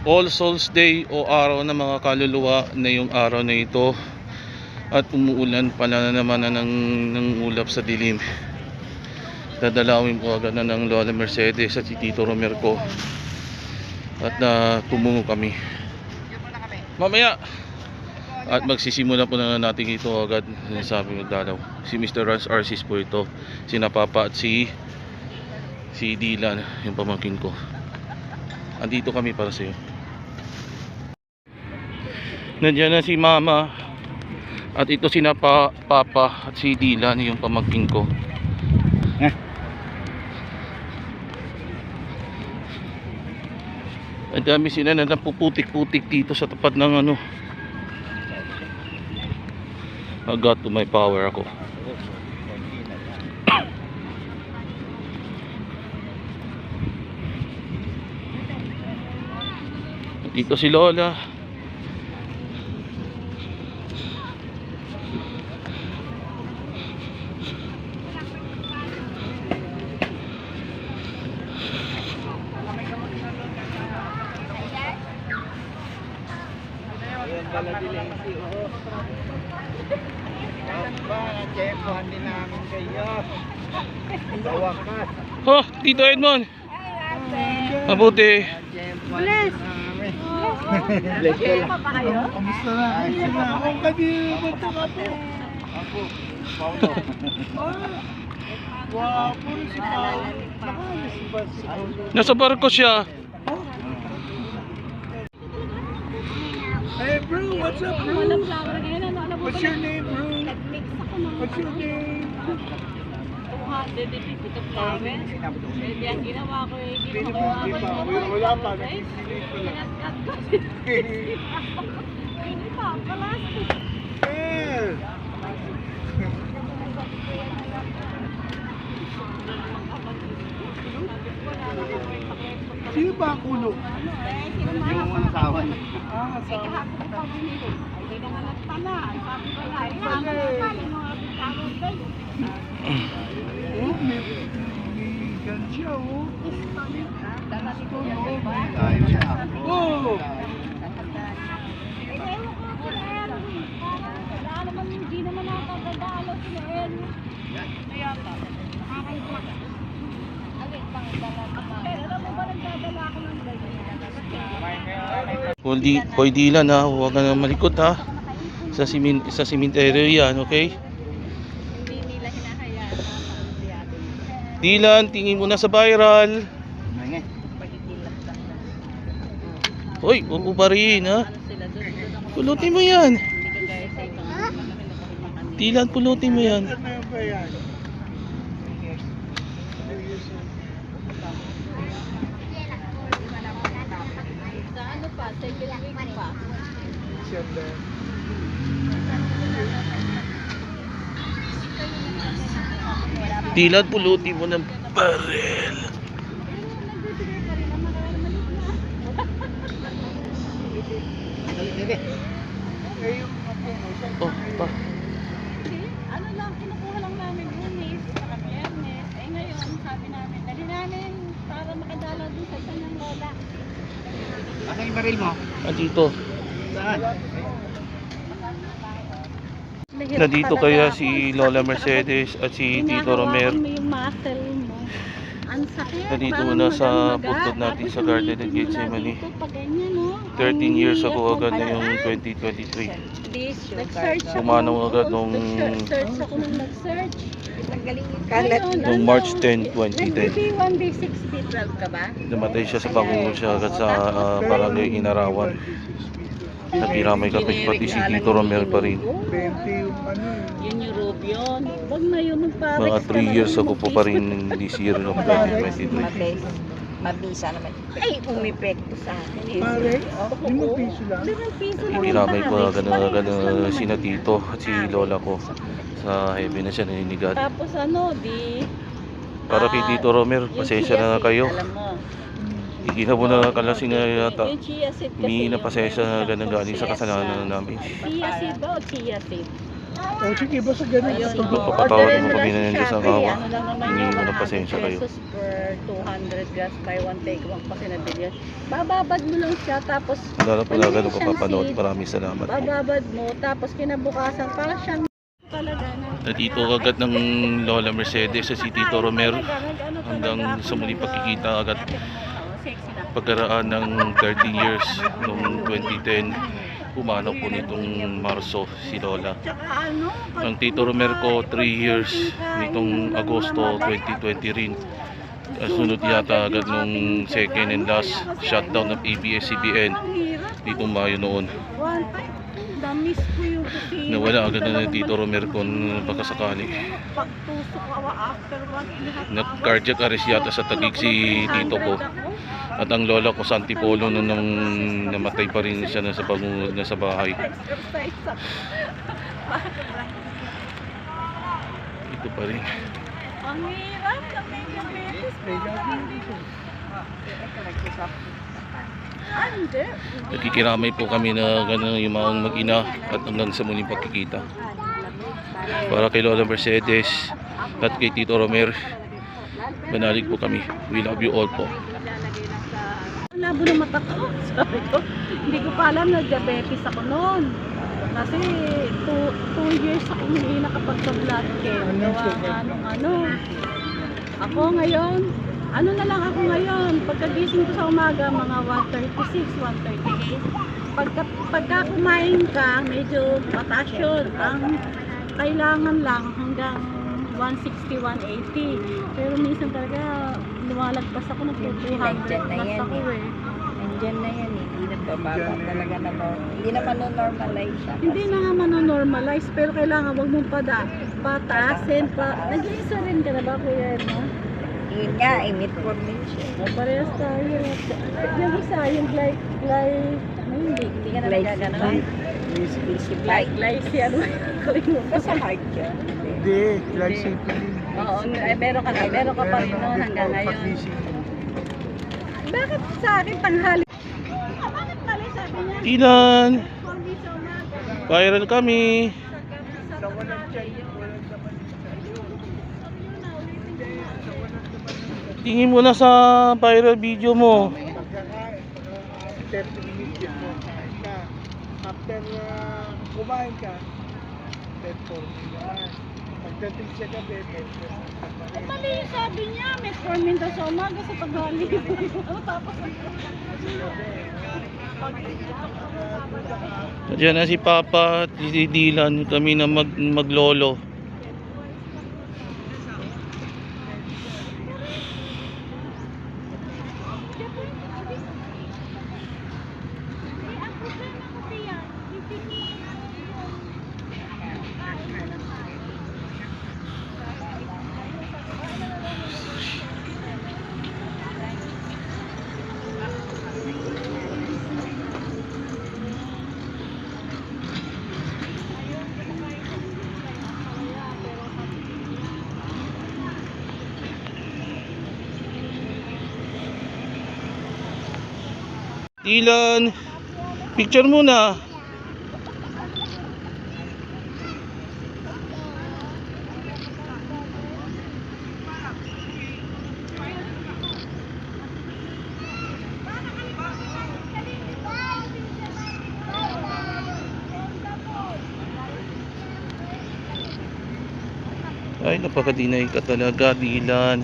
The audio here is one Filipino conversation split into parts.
All Souls Day o araw ng mga kaluluwa na yung araw na ito, at umuulan pala na naman ng ulap sa dilim. Dadalawin ko agad na ng Lola Mercedes at si Tito Romer ko at tumungo kami mamaya at magsisimula po na natin ito agad. Sabi magdalaw si Mr. Rans Arcis po ito, si Napapa at si Dylan, yung pamangkin ko. Andito kami para sa iyo. Nandiyan na si Mama at ito si Papa at si Dylan, yung pamangkin ko. Ang dami sila na napuputik-putik dito sa tapat ng ano. I got to my power ako. Dito si Lola. Chefuhan din namin kayo. Bawakas. Oh, Tito Edmond. Mabuti. Bless. Bless ko lang. Kamusta na? Ako kanina. Ba't ka po? Ako. Paulo. Wapo si Paulo. Nasa barko siya. Hey bro, what's up bro? What's your name bro? What's your name? 250 to flowers. Hindi ang ginawa ko eh. Wala pa, nagsisilip ko lang. Hindi pa, palastik. Eh! Sino ba ang kulo? Yung asawa. Ah, asawa. Kahapon pa binili. Ay, hindi naman nagtala. Sabi ko na, yung mga bitawag kayo. Oh, may gansya oh. Oh! Wala naman, hindi naman nakakadalo sila eh. Kaya pa. Pero alam mo ba nagdadala ako ng ganyan? Hoy Dylan ha, huwag ka na malikot ha. Sa simenteryo yan, okay? Hindi nila hinahayaan. Dylan, tingin mo na sa viral. Hoy, huwag mo pa rin ha. Pulutin mo yan. Dylan, pulutin mo yan. Ano ba yan? Sa ano pa? Second week pa. Siyempre. Dylan, pulutin mo ng baril. Eh, yung apo mo, saan Oh, pa. Ano lang, kinukuha lang namin Lunes, saka Biyernes. Eh ngayon, sabi namin, dali namin para makadala dun sa isa ng lola. Ano yung baril mo? Andito. Saan? Nandito kaya si Lola Mercedes at si Tito Romer. Yung muscle mo. Ang sakit. Nandito parang muna sa maga-maga. bukod natin Tapos sa Garden of umitin mo Gethsemane. lang dito pag ganyan, no? 13 years Ang ago hirap agad na mo yung pala. 2023. Nag-search ako. Pumanaw agad nung Nag-search ako nung nag-search. Kalat. Nung March 10, 2010. Nag-B1, B6, B12 ka ba? Namatay siya sa pangungol siya agad sa barangay Inarawan. Nakiramay kami pati si Tito Romer pa rin. 20 yung ano eh. Yun yung Rubion. Huwag na yun, magparex Mga ka 3 years na ago po pa rin this year of 2023. Mabisa naman. Ay, umipekto sa akin. Pare, 5 piso lang. 5 piso lang. Nakiramay ko ang agad sina Tito at si Lola ko. Sa heavy na siya naninigat. Tapos ano, di... Para kay Tito Romer, pasensya na kayo. Alam mo, Hindi na po na kalasing na yata. yung chia seed kasi Humingi na yung pasensya na mayroon ganun galing sa siya kasalanan namin. Chia seed ba o chia seed? O sige, basta ganun. Ayun, Papatawad mo orderin kami lang na sa nandiyan sa Shopee. kawa. Ano lang naman Hindi yun, mo na 100 pasensya kayo. pesos per 200 grams, buy one take one kasi nabili yan. Bababad mo lang siya, tapos Lalo pala ganun siyang kapapanood. seed. Maraming salamat. Bababad mo, tapos kinabukasan, parang siyang talaga na. Nandito agad ng Lola Mercedes sa si Tito Romer hanggang sa muling pagkikita agad pagkaraan ng 30 years noong 2010. Pumanaw po nitong Marso si Lola. Ang Tito Romer ko 3 years nitong Agosto 2020 rin. Sunod yata agad nung second and last shutdown ng ABS-CBN ditong Mayo noon. Damis ko yung kasi. Nawala agad na ni Tito Romer kung baka sakali. Pagtusok ako after 1.5 Nag-cardiac arrest yata sa Taguig si Tito ko. At ang lola ko sa Antipolo nung namatay pa rin siya nasa bahay. Ito pa rin. Ang hirap na may diabetes. Hindi. Nakikiramay po kami na gano'n yung mga mag-ina at hanggang sa muling pagkikita. Para kay Lola Mercedes at kay Tito Romer, banalig po kami. We love you all po. Ang labo ng mata ko. Sabi ko, hindi ko pa alam na diabetes ako noon. Kasi 2 years ako hindi nakapagpa-blood care. Gawa nga nung ano. Ako ngayon, ano na lang ako ngayon, pagkagising ko sa umaga, mga 136, 138. Pagka kumain ka, medyo mataas yun. Ang kailangan lang hanggang 160, 180. Pero minsan talaga, lumalagpas ako ng 200 Nandyan na plus yan ako eh. Nandyan na yan eh. Hindi nagbababa talaga na hindi naman normalize siya. Hindi na nga manonormalize, pero kailangan wag mong pataasin pa. Nag-iisa rin ka na ba, Kuya Edna? Yun nga, metformin siya. Parehas tayo. Yung isa, yung Hindi ka na nagagano'n. glycy, ano kalimutan. Basta heart siya. Hindi, glycemic. Oo, meron ka pa rin noon hanggang ngayon. Bakit sa akin tanghali? Bakit mali sabi niya? Ilan? For me sa umaga. Viral kami. Sa walang tiyan, walang naman sa Tingin mo na sa viral video mo. pagkakain. 30 minutes before kain ka. After kumain ka, metformin naman. Pagdating sa gabi, metformin naman. Mali yung sabi niya, metformin daw sa umaga sa tanghali. Tapos Diyan na si Papa at si Dylan, kami na maglolo. Dylan, picture muna. Ay, napakadinay ka talaga, Dylan.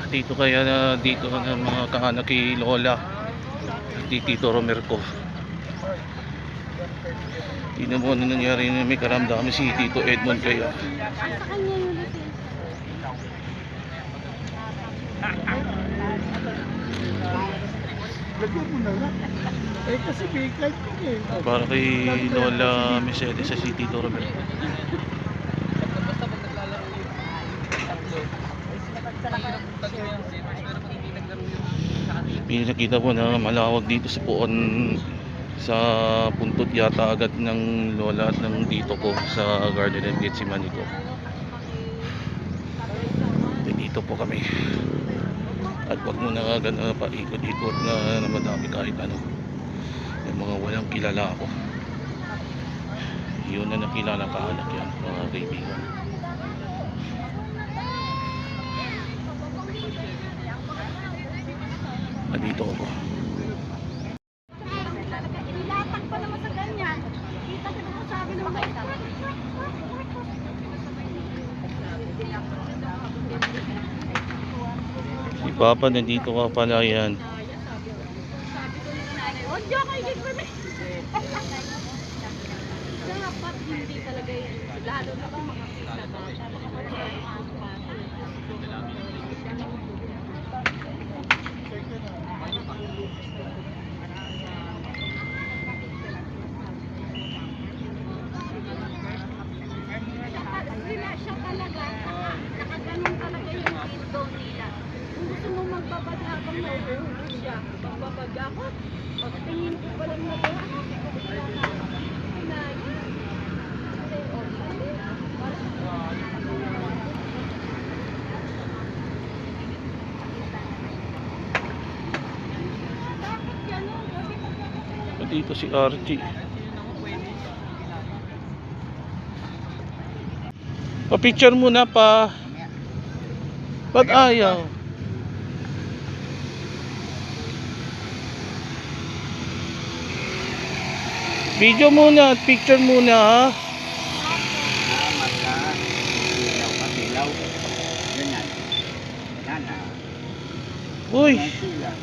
Dito kaya na dito na mga kaanak kay Lola at Tito Romer ko. Tingnan mo ano nangyari na may karamdaman si Tito Edmond kaya. sa kanya yun kasi. Lagyan mo na lang. Eh kasi bacon yun eh. Para kay Lola Mercedes sa City Doorbell. Pinakita ko na malawag dito sa Puon, sa puntod yata agad ng lola at ng dito ko sa Garden and Gethsemane ko. Dito po kami. At wag mo na agad na paikot-ikot na madami kahit ano. Yung mga walang kilala ako. Yun na nakilala kaanak yan, mga kaibigan. Dito ako. Inilatag pa naman sa ganyan. Kita ko naman sabi ng mga ito. Si Papa nandito ka pala yan. Sabi ko ng nanay, huwag niyo kayo gagawin. Dapat hindi talaga yun. Lalo na kung makakita ka. Siya talaga, nakaganon talaga yung window nila. Kung gusto mo magbabad habang nauuwi siya, magbabad ako, pagtingin ko pa lang na doon, Dito si Archie. Pa-picture muna pa. Ba't ayaw? Video muna at picture muna ha. Salamat ka. Silaw ka, silaw. Ganyan. Yan ah. Uy, Silaw.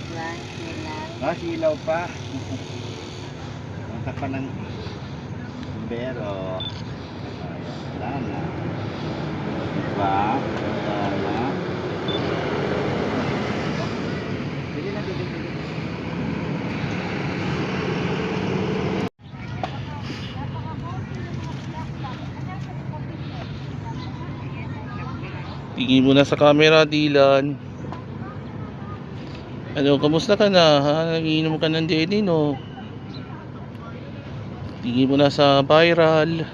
Ah, silaw pa. Punta pa ng bumbero. Wala na. Diba? Wala na. Bili na, bili. tingin mo na sa camera, Dylan. Ano, kamusta ka na? Ha? Nagiinom ka ng Denny, no? Tingin mo na sa viral.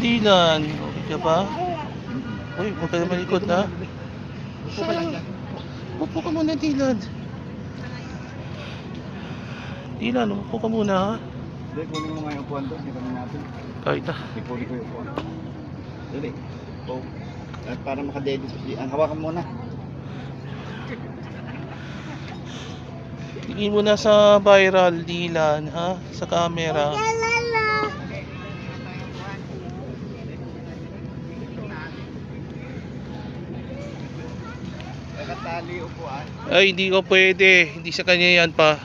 Dylan, okay ka pa? Uy, huwag ka na malikot ha. Upo ka muna, Dylan. Dylan, upo ka muna ha. Hindi, kunin mo nga yung upuan doon. Hindi kami natin. Kahit na. Ipuli ko yung upuan. Dali. Po. At para makadedit ko si... Ang hawakan muna. Tingin mo na sa viral, Dylan, ha? Sa camera. Nakatali upuan. Ay, hindi ko pwede. Hindi sa kanya yan pa.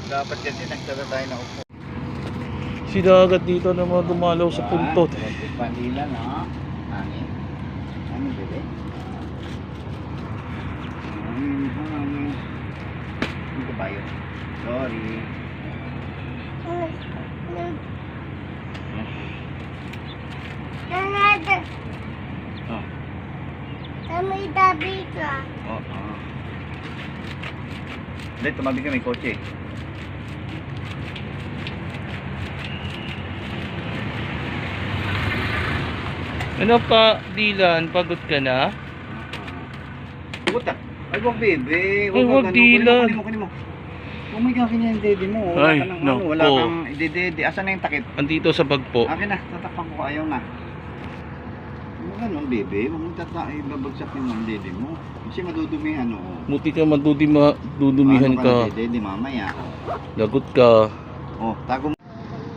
Dapat kasi nagsara tayo na upo. Sinagat dito na mga dumalaw sa puntot. Panila na. Hangin. Ano bebe? Hangin. Hindi ba yun? Sorry. Oh. May tabi ka. Oh. Hindi, tumabi ka, may kotse. Ano pa, Dylan? Pagod ka na? Puta. Ay, wag bebe. Ay, wag, Dylan. Kunin mo. Huwag may kakin yung dede mo. Wala Ay, ka ng naku. wala kang idedede. Asan na yung takip? Andito sa bag po. Akin na, tatakpan ko. Ayaw na. Huwag ganun, bebe. Huwag mong babagsak yung dede mo. Kasi madudumi ano. Muti ka madudumihan Ano ka. ng dede mamaya. Lagot ka. Oh, tago mo.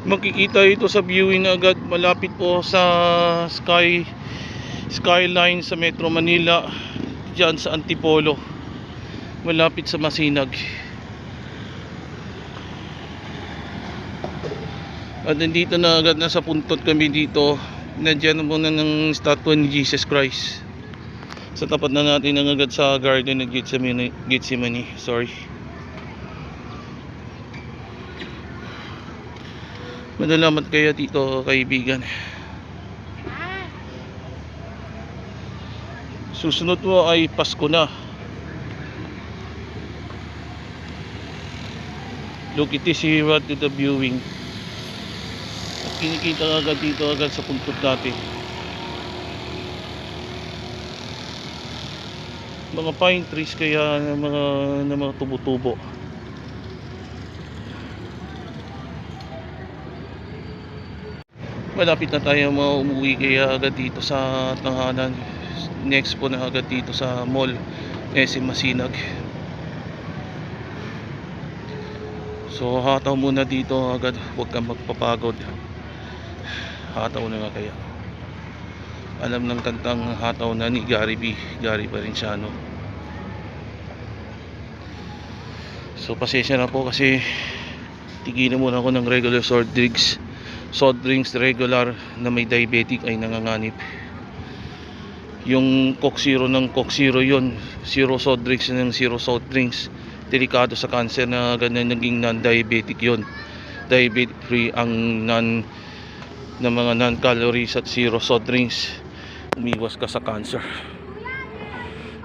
Makikita ito sa viewing agad. Malapit po sa skyline sa Metro Manila. Diyan sa Antipolo. Malapit sa Masinag. At nandito na agad, nasa puntot kami dito. Nandiyan na muna ng statue ni Jesus Christ. Sa tapat na natin ang agad sa garden ng Gethsemane. Sorry. Madalamat kaya dito, kaibigan. Susunod mo ay Pasko na. Look, it is here to the viewing. At kinikita agad dito agad sa puntot natin. Mga pine trees kaya na mga tubo-tubo. Malapit na tayo umuwi kaya agad dito sa tanghalan. Next po na agad dito sa mall SM Masinag. So hataw muna dito agad, huwag kang magpapagod. Hataw na nga kaya. Alam ng kantang hataw na ni Gary Valenciano. So pasensya na po kasi tigilan muna ako ng regular soft drinks regular na may diabetic ay nanganganib. Yung Coke Zero ng Coke Zero yun, zero soft drinks ng zero soft drinks, delikado sa cancer na ganyan, naging non-diabetic yun. Diabetic free ang mga non-calories at zero soft drinks. Umiwas ka sa cancer.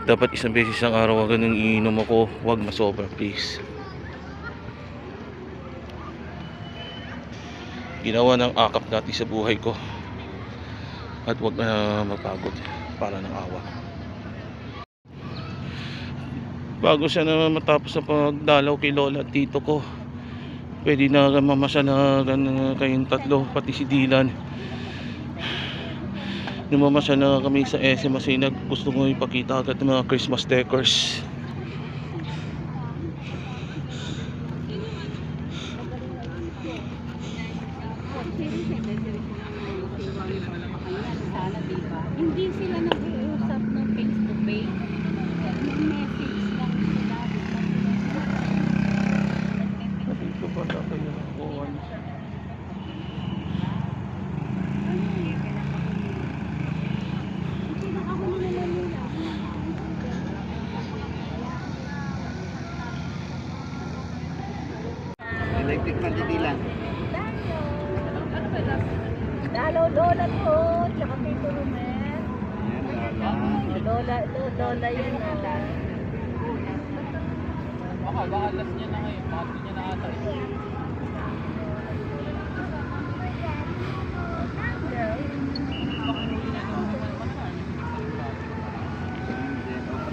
Dapat isang beses ang araw agad nang iinom ako, huwag masobra please. Ginawa ng akap natin sa buhay ko. At huwag na mapagod para ng awa. Bago siya na matapos sa pagdalaw kay Lola at tito ko, pwede na mamasya na kayong tatlo, pati si Dylan. Numamasya na kami sa SM Masinag. Gusto ko ipakita agad ng mga Christmas decors. Hindi sila nag-uusap ng face to face. Message lang sila. Dito pa dapat yung kuwan. Electric man didilan. Dalaw Lola to, tsaka Tito Romel. Lola yun nala. Baka alas niya na ngayon, bakit niya na ata ito.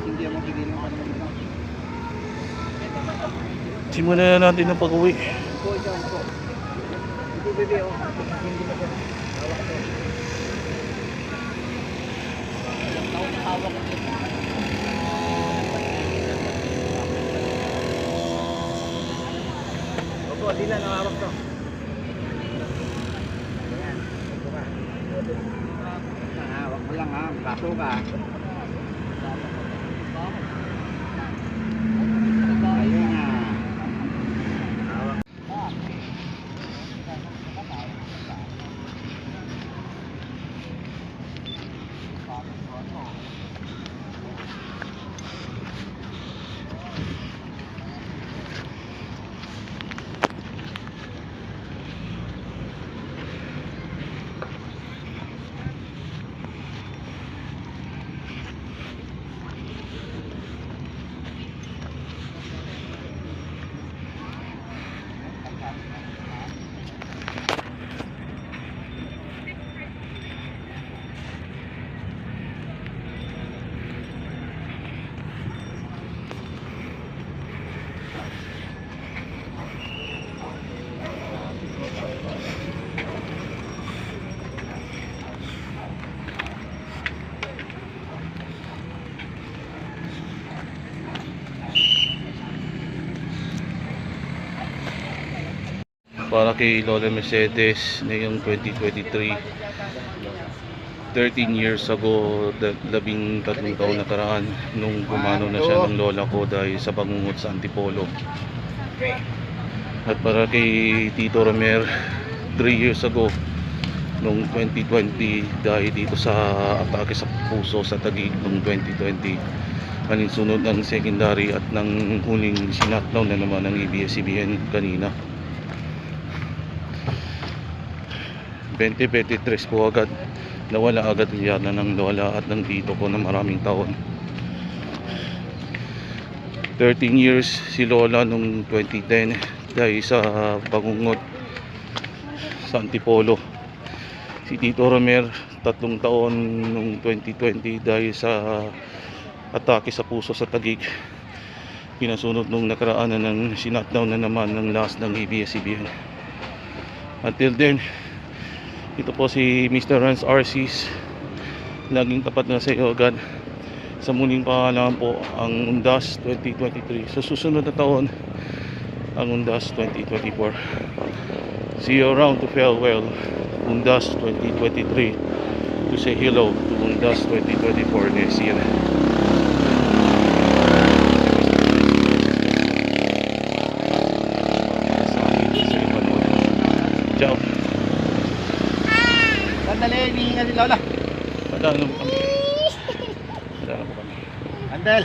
Hindi mo tigilan pa naman. Simulan na natin ang pag-uwi. Ito bebe oh. Hindi na ko. Hawak ko. Opo, Dylan, hawak to. Ayan, ito ka. Hawak mo lang ha, kaso ka. Ayun na. Para kay Lola Mercedes na yung 2023, 13 years ago, 13 taon nakaraan nung gumano na siya ng lola ko dahil sa bangungot sa Antipolo. At para kay Tito Romer 3 years ago noong 2020 dahil dito sa atake sa puso sa Taguig noong 2020, alinsunod ng secondary at ng huling sinatlaw na naman ng ABS-CBN kanina. 2023 po agad nawala agad yan ng lola at ng tito ko na maraming taon. 13 years si lola nung 2010 dahil sa bangungot sa Antipolo. Si Tito Romer 3 taon nung 2020 dahil sa atake sa puso sa Taguig. Pinasunod nung nakaraan na ng sinatdown na naman ng last ng ABS-CBN. Until then, ito po si Mr. Rans Arcis, laging tapat na sa iyo agad. Sa muling pangalaman po ang Undas 2023. Sa susunod na taon ang Undas 2024. See you around to farewell Undas 2023, to say hello to Undas 2024 next year. Ciao. Sandali, hinihinga si Lola. Padaan mo kami. Padaan mo kami. Andel.